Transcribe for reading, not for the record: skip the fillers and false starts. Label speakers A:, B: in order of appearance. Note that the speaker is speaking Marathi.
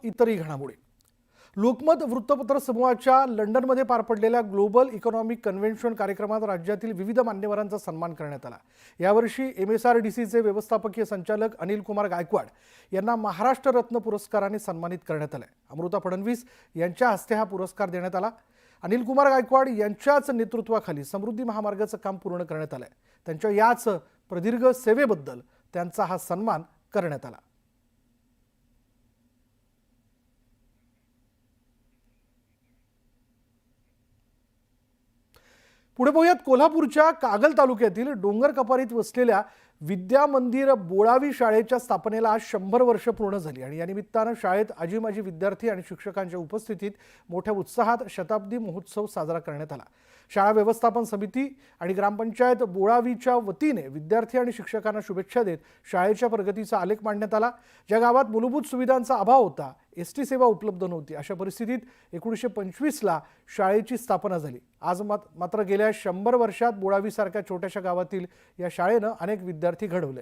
A: इतरही घडामोडी. लोकमत वृत्तपत्र समूहाच्या लंडनमध्ये पार पडलेल्या ग्लोबल इकॉनॉमिक कन्व्हेन्शन कार्यक्रमात राज्यातील विविध मान्यवरांचा सन्मान करण्यात आला. यावर्षी MSRDCचे व्यवस्थापकीय संचालक अनिल कुमार गायकवाड यांना महाराष्ट्र रत्न पुरस्काराने सन्मानित करण्यात आले. अमृता फडणवीस यांच्या हस्ते हा पुरस्कार देण्यात आला. अनिल कुमार गायकवाड यांच्याच नेतृत्वाखाली समृद्धी महामार्गाचं काम पूर्ण करण्यात आलंय. त्यांच्या याच प्रदीर्घ सेवेबद्दल त्यांचा हा सन्मान करण्यात आला. पुढे पाहूयात कोल्हापूरच्या कागल तालुक्यातील डोंगर कपारीत वसलेल्या विद्या मंदिर बोळावी शाळेच्या स्थापनेला आज 100 वर्ष पूर्ण झाली आणि या निमित्तानं शाळेत आजी माजी विद्यार्थी आणि शिक्षकांच्या उपस्थितीत मोठ्या उत्साहात शताब्दी महोत्सव साजरा करण्यात आला. शाळा व्यवस्थापन समिती आणि ग्रामपंचायत बोळावीच्या वतीने विद्यार्थी आणि शिक्षकांना शुभेच्छा देत शाळेच्या प्रगतीचा आलेख मांडण्यात आला. ज्या गावात मूलभूत सुविधांचा अभाव होता, ST सेवा उपलब्ध नव्हती, अशा परिस्थितीत 1925ला शाळेची स्थापना झाली. आज मात्र गेल्या 100 वर्षात बोळावीसारख्या छोट्याशा गावातील या शाळेनं अनेक विद्यार्थी घडवले.